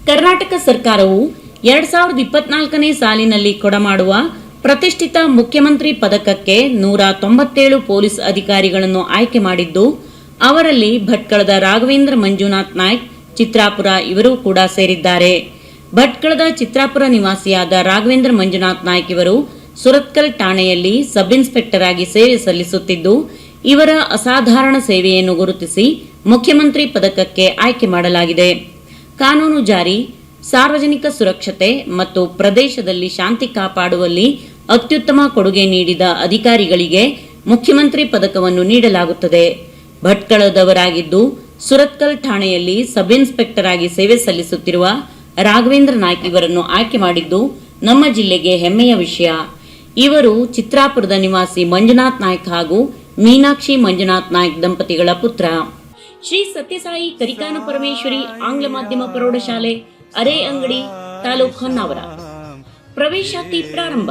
ಕರ್ನಾಟಕ ಸರ್ಕಾರವು 2024ನೇ ಸಾಲಿನಲ್ಲಿ ಕೊಡಮಾಡುವ ಪ್ರತಿಷ್ಠಿತ ಮುಖ್ಯಮಂತ್ರಿ ಪದಕಕ್ಕೆ 197 ಪೊಲೀಸ್ ಅಧಿಕಾರಿಗಳನ್ನು ಆಯ್ಕೆ ಮಾಡಿದ್ದು, ಅವರಲ್ಲಿ ಭಟ್ಕಳದ ರಾಘವೇಂದ್ರ ಮಂಜುನಾಥ್ ನಾಯ್ಕ್ ಚಿತ್ರಾಪುರ ಇವರು ಕೂಡ ಸೇರಿದ್ದಾರೆ. ಭಟ್ಕಳದ ಚಿತ್ರಾಪುರ ನಿವಾಸಿಯಾದ ರಾಘವೇಂದ್ರ ಮಂಜುನಾಥ್ ನಾಯ್ಕ್ ಇವರು ಸುರತ್ಕಲ್ ಠಾಣೆಯಲ್ಲಿ ಸಬ್ ಇನ್ಸ್ಪೆಕ್ಟರ್ ಆಗಿ ಸೇವೆ ಸಲ್ಲಿಸುತ್ತಿದ್ದು, ಇವರ ಅಸಾಧಾರಣ ಸೇವೆಯನ್ನು ಗುರುತಿಸಿ ಮುಖ್ಯಮಂತ್ರಿ ಪದಕಕ್ಕೆ ಆಯ್ಕೆ ಮಾಡಲಾಗಿದೆ. ಕಾನೂನು ಜಾರಿ, ಸಾರ್ವಜನಿಕ ಸುರಕ್ಷತೆ ಮತ್ತು ಪ್ರದೇಶದಲ್ಲಿ ಶಾಂತಿ ಕಾಪಾಡುವಲ್ಲಿ ಅತ್ಯುತ್ತಮ ಕೊಡುಗೆ ನೀಡಿದ ಅಧಿಕಾರಿಗಳಿಗೆ ಮುಖ್ಯಮಂತ್ರಿ ಪದಕವನ್ನು ನೀಡಲಾಗುತ್ತದೆ. ಭಟ್ಕಳದವರಾಗಿದ್ದು ಸುರತ್ಕಲ್ ಠಾಣೆಯಲ್ಲಿ ಸಬ್ ಇನ್ಸ್ಪೆಕ್ಟರ್ ಆಗಿ ಸೇವೆ ಸಲ್ಲಿಸುತ್ತಿರುವ ರಾಘವೇಂದ್ರ ನಾಯ್ಕ್ ಇವರನ್ನು ಆಯ್ಕೆ ಮಾಡಿದ್ದು ನಮ್ಮ ಜಿಲ್ಲೆಗೆ ಹೆಮ್ಮೆಯ ವಿಷಯ. ಇವರು ಚಿತ್ರಾಪುರದ ನಿವಾಸಿ ಮಂಜುನಾಥ್ ನಾಯ್ಕ್ ಹಾಗೂ ಮೀನಾಕ್ಷಿ ಮಂಜುನಾಥ್ ನಾಯ್ಕ್ ದಂಪತಿಗಳ ಪುತ್ರ. ಶ್ರೀ ಸತ್ಯಸಾಯಿ ಕರಿಕಾನ ಪರಮೇಶ್ವರಿ ಆಂಗ್ಲ ಮಾಧ್ಯಮ ಪ್ರೌಢಶಾಲೆ, ಅರೆ ಅಂಗಡಿ, ತಾಲೂಕು ಹೊನ್ನಾವರ. ಪ್ರವೇಶಾತಿ ಪ್ರಾರಂಭ.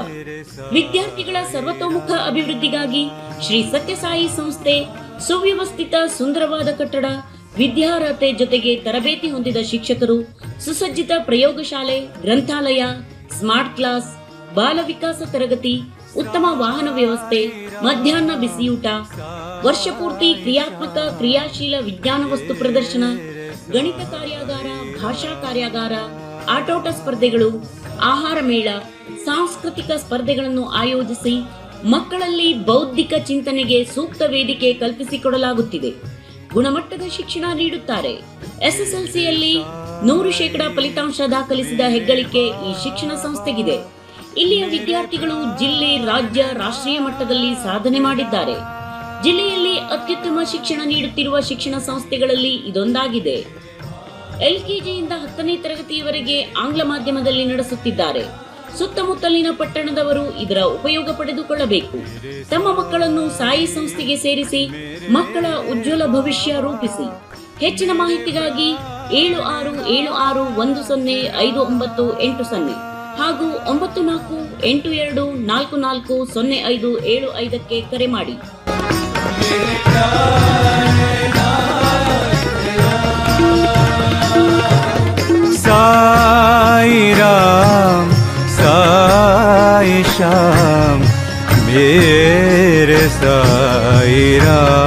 ವಿದ್ಯಾರ್ಥಿಗಳ ಸರ್ವತೋಮುಖ ಅಭಿವೃದ್ಧಿಗಾಗಿ ಶ್ರೀ ಸತ್ಯಸಾಯಿ ಸಂಸ್ಥೆ ಸುವ್ಯವಸ್ಥಿತ ಸುಂದರವಾದ ಕಟ್ಟಡ, ವಿದ್ಯಾರ್ಹತೆ ಜೊತೆಗೆ ತರಬೇತಿ ಹೊಂದಿದ ಶಿಕ್ಷಕರು, ಸುಸಜ್ಜಿತ ಪ್ರಯೋಗಶಾಲೆ, ಗ್ರಂಥಾಲಯ, ಸ್ಮಾರ್ಟ್ ಕ್ಲಾಸ್, ಬಾಲ ವಿಕಾಸ ತರಗತಿ, ಉತ್ತಮ ವಾಹನ ವ್ಯವಸ್ಥೆ, ಮಧ್ಯಾಹ್ನ ಬಿಸಿಯೂಟ, ವರ್ಷಪೂರ್ತಿ ಕ್ರಿಯಾತ್ಮಕ ಕ್ರಿಯಾಶೀಲ ವಿಜ್ಞಾನ ವಸ್ತು ಪ್ರದರ್ಶನ, ಗಣಿತ ಕಾರ್ಯಾಗಾರ, ಭಾಷಾ ಕಾರ್ಯಾಗಾರ, ಆಟೋಟ ಸ್ಪರ್ಧೆಗಳು, ಆಹಾರ ಮೇಳ, ಸಾಂಸ್ಕೃತಿಕ ಸ್ಪರ್ಧೆಗಳನ್ನು ಆಯೋಜಿಸಿ ಮಕ್ಕಳಲ್ಲಿ ಬೌದ್ಧಿಕ ಚಿಂತನೆಗೆ ಸೂಕ್ತ ವೇದಿಕೆ ಕಲ್ಪಿಸಿಕೊಡಲಾಗುತ್ತಿದೆ. ಗುಣಮಟ್ಟದ ಶಿಕ್ಷಣ ನೀಡುತ್ತಾರೆ. ಎಸ್ಎಸ್ಎಲ್ಸಿಯಲ್ಲಿ 100% ಫಲಿತಾಂಶ ದಾಖಲಿಸಿದ ಹೆಗ್ಗಳಿಕೆ ಈ ಶಿಕ್ಷಣ ಸಂಸ್ಥೆಗಿದೆ. ಇಲ್ಲಿಯ ವಿದ್ಯಾರ್ಥಿಗಳು ಜಿಲ್ಲೆ, ರಾಜ್ಯ, ರಾಷ್ಟ್ರೀಯ ಮಟ್ಟದಲ್ಲಿ ಸಾಧನೆ ಮಾಡಿದ್ದಾರೆ. ಜಿಲ್ಲೆಯಲ್ಲಿ ಅತ್ಯುತ್ತಮ ಶಿಕ್ಷಣ ನೀಡುತ್ತಿರುವ ಶಿಕ್ಷಣ ಸಂಸ್ಥೆಗಳಲ್ಲಿ ಇದೊಂದಾಗಿದೆ. ಎಲ್ಕೆಜಿಯಿಂದ 10ನೇ ತರಗತಿಯವರೆಗೆ ಆಂಗ್ಲ ಮಾಧ್ಯಮದಲ್ಲಿ ನಡೆಸುತ್ತಿದ್ದಾರೆ. ಸುತ್ತಮುತ್ತಲಿನ ಪಟ್ಟಣದವರು ಇದರ ಉಪಯೋಗ ಪಡೆದುಕೊಳ್ಳಬೇಕು. ತಮ್ಮ ಮಕ್ಕಳನ್ನು ಸಾಯಿ ಸಂಸ್ಥೆಗೆ ಸೇರಿಸಿ ಮಕ್ಕಳ ಉಜ್ವಲ ಭವಿಷ್ಯ ರೂಪಿಸಿ. ಹೆಚ್ಚಿನ ಮಾಹಿತಿಗಾಗಿ 7676105980 ಹಾಗೂ 9482440575 ಕರೆ ಮಾಡಿ. साई राम साई श्याम मेरे साई राम.